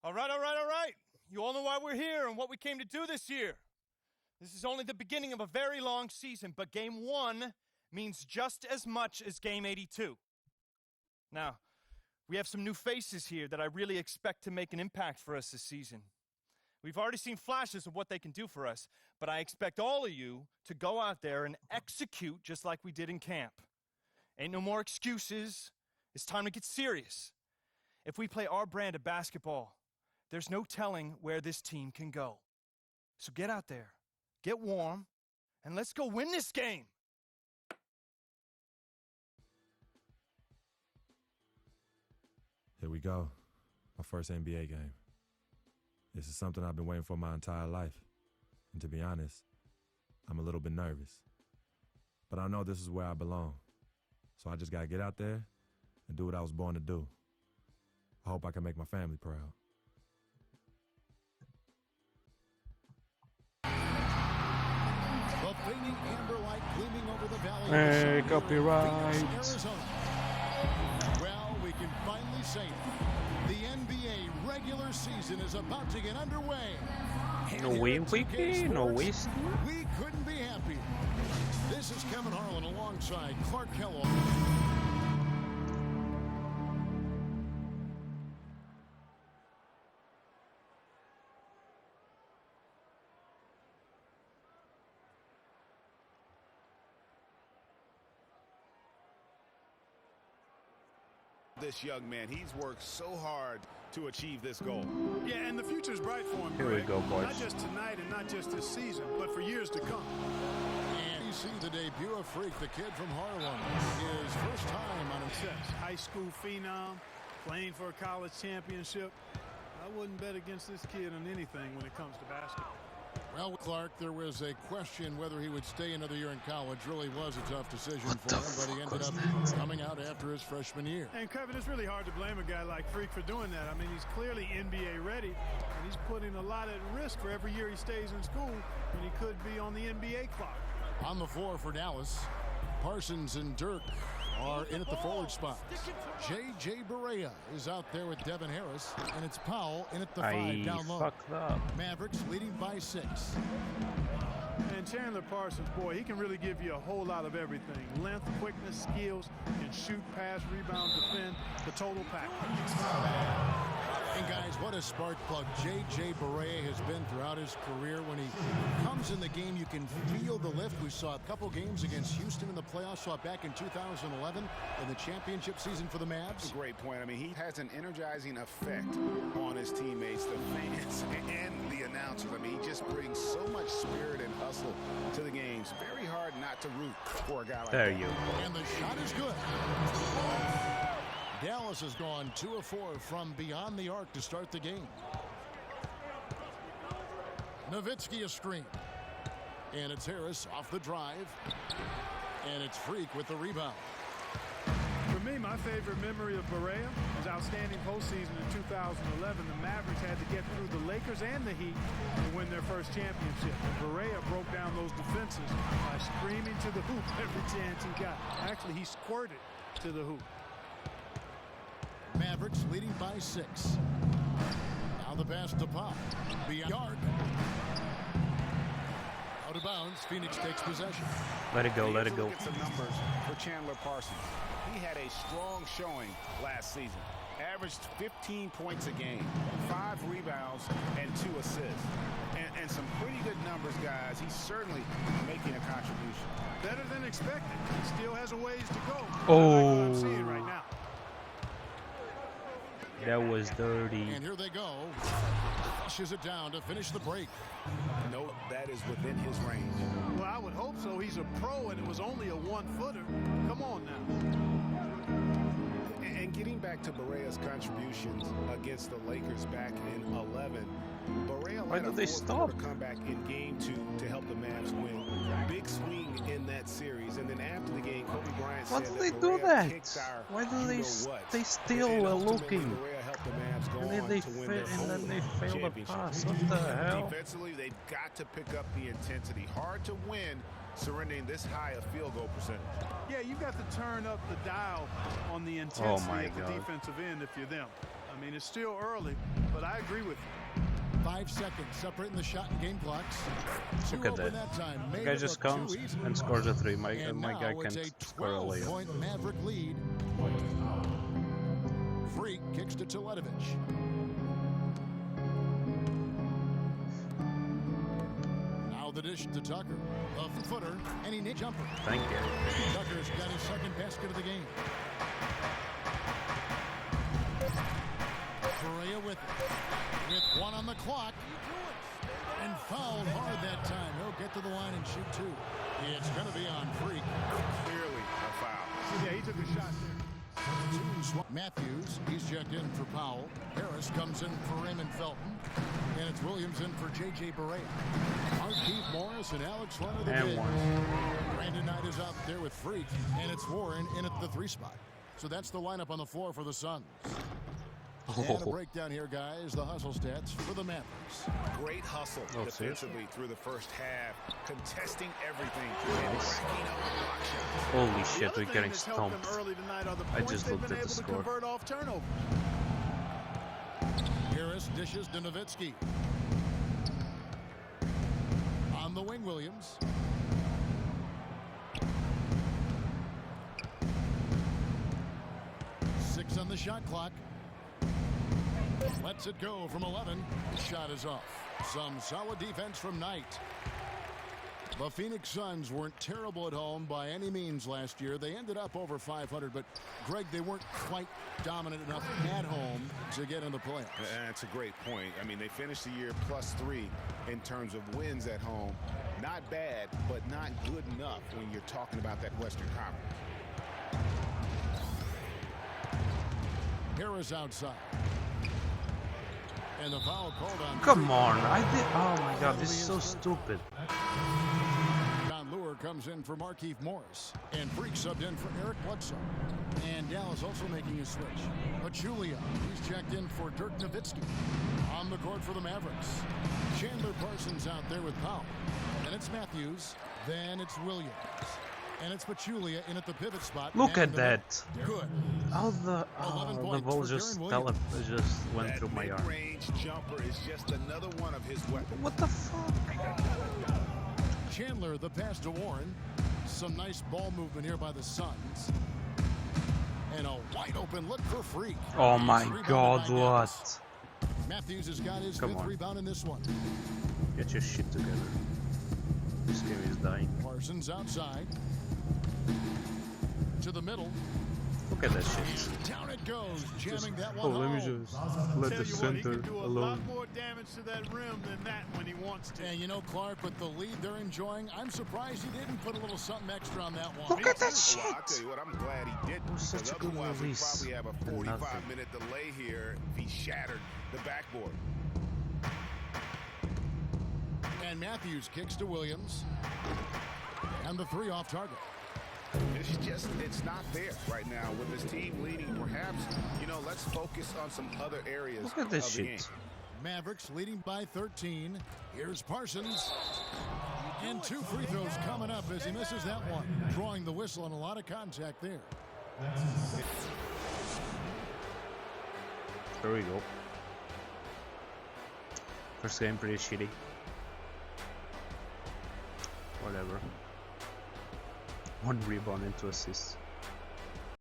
All right. You all know why we're here and what we came to do this year. This is only the beginning of a very long season, but Game 1 means just as much as Game 82. Now, we have some new faces here that I really expect to make an impact for us this season. We've already seen flashes of what they can do for us, but I expect all of you to go out there and execute just like we did in camp. Ain't no more excuses. It's time to get serious. If we play our brand of basketball, there's no telling where this team can go. So get out there, get warm, and let's go win this game. Here we go. My first NBA game. This is something I've been waiting for my entire life. And to be honest, I'm a little bit nervous. But I know this is where I belong. So I just gotta get out there and do what I was born to do. I hope I can make my family proud. The fading amber light gleaming over the valley. Hey, copyright. Arizona. Well, we can finally say it. The NBA regular season is about to get underway. No win, wiki, no waste. We couldn't be happier. This is Kevin Harlan alongside Clark Kellogg. This young man, he's worked so hard to achieve this goal. Yeah, and the future's bright for him. Here we go, boys. Not just tonight and not just this season, but for years to come. And you see the debut of Freak, the kid from Harlem. His first time on Success. High school phenom, playing for a college championship. I wouldn't bet against this kid on anything when it comes to basketball. Well, Clark, there was a question whether he would stay another year in college. Really was a tough decision for him, but he ended up coming out after his freshman year. And Kevin, it's really hard to blame a guy like Freak for doing that. I mean, he's clearly NBA ready, and he's putting a lot at risk for every year he stays in school when he could be on the NBA clock. On the floor for Dallas, Parsons and Dirk are in at the forward spots. J.J. Barea is out there with Devin Harris, and it's Powell in at the 5 down low. Fucked up. Mavericks leading by 6. And Chandler Parsons, boy, he can really give you a whole lot of everything. Length, quickness, skills, can shoot, pass, rebound, defend, the total package. And guys, what a spark plug J.J. Barea has been throughout his career. When he comes in the game, you can feel the lift. We saw a couple games against Houston in the playoffs, saw it back in 2011 in the championship season for the Mavs. Great point. I mean, he has an energizing effect on his teammates, the fans, and the announcers. I mean, he just brings so much spirit and hustle to the games. Very hard not to root for a guy like that. There you go. And the shot is good. Dallas has gone 2 of 4 from beyond the arc to start the game. Nowitzki a screen. And it's Harris off the drive. And it's Freak with the rebound. For me, my favorite memory of Barea was outstanding postseason in 2011. The Mavericks had to get through the Lakers and the Heat to win their first championship. And Barea broke down those defenses by screaming to the hoop every chance he got. Actually, he squirted to the hoop. Mavericks leading by 6. Now the pass to Pop. Beyond yard. Out of bounds. Phoenix takes possession. Let it go, let it go. Look at some numbers for Chandler Parsons. He had a strong showing last season. Averaged 15 points a game, 5 rebounds, and 2 assists. And some pretty good numbers, guys. He's certainly making a contribution. Better than expected. He still has a ways to go. Oh. I like what I'm seeing right now. That was dirty. And here they go. Flushes it down to finish the break. Note that is within his range. Well, I would hope so. He's a pro, and it was only a 1-footer. Come on now. And getting back to Barea's contributions against the Lakers back in 11, Barea Why led a did they fourth-quarter stop? comeback in Game 2 to help the Mavs win. Big swing in that series, and then after the game, Kobe Bryant Why said do they that do Barea that? kicked our Why do they you-know-what. they still And were ultimately, looking? Barea helped the Mavs go And then on they to win fail, their and then home they fail the championship. pass. What the hell? Defensively, they've got to pick up the intensity. Hard to win surrendering this high a field goal percentage. Yeah, you got to turn up the dial on the intensity my at the God. defensive end if you're them. I mean, it's still early, but I agree with you. 5 seconds separating the shot and game clocks. Look at that. The guy just comes and scores a 3. My guy can't score a layup. 12-point Maverick lead. Freak kicks to Teletovic. Now the dish to Tucker. A footer, and he needs jumper. Thank you. Tucker's got his second basket of the game. Correa with one on the clock. And fouled hard that time. He'll get to the line and shoot 2. It's going to be on Freak. Clearly a foul. Yeah, he took a shot there. Matthews, he's checked in for Powell. Harris comes in for Raymond Felton. And it's Williams in for J.J. Barea. Keith Morris and Alex Leonard. And Warren. Brandon Knight is out there with Freak. And it's Warren in at the 3 spot. So that's the lineup on the floor for the Suns. And a breakdown here, guys. The hustle stats for the Mavericks. Great hustle defensively through the first half, contesting everything. Nice. Holy shit, we're getting stomped. I just looked at the score. Harris dishes to Nowitzki. On the wing, Williams. Six on the shot clock. Lets it go from 11. Shot is off. Some solid defense from Knight. The Phoenix Suns weren't terrible at home by any means last year. They ended up over 500, but Greg, they weren't quite dominant enough at home to get in the playoffs. That's a great point. I mean, they finished the year +3 in terms of wins at home. Not bad, but not good enough when you're talking about that Western Conference. Harris outside. And the foul called on. Come on, oh my god, this is so stupid. John Lure comes in for Markieff Morris. And Freak subbed in for Eric Bledsoe. And Dallas also making a switch. Pachulia, he's checked in for Dirk Nowitzki. On the court for the Mavericks. Chandler Parsons out there with Powell. And it's Matthews. Then it's Williams. And it's Pachulia in at the pivot spot. Look at that. Good. How the ball just went through my arm. That mid-range jumper is just another one of his weapons. What the fuck? Chandler, the pass to Warren. Some nice ball movement here by the Suns. And a wide open look for Freak. Oh my god, what? Matthews has got his fifth rebound in this one. Get your shit together. This game is dying. Parsons outside. To the middle. Look at that shit. Down it goes, jamming that one. Let me just let the center he can do a alone. lot more damage to that rim than that when he wants to. And you know, Clark, with the lead they're enjoying, I'm surprised he didn't put a little something extra on that one. Look at that shit. Well, I'll tell you what, I'm glad he did. It was such a good Otherwise, release. we'd probably have a 45-minute delay here if he shattered the backboard. And Matthews kicks to Williams. And the 3 off target. It's not there right now with this team leading. Perhaps, let's focus on some other areas. Look at this of the shit. game. Mavericks leading by 13. Here's Parsons. And 2 free throws coming up as he misses that one. Drawing the whistle and a lot of contact there. There we go. First game pretty shitty. Whatever. 1 rebound and 2 assists.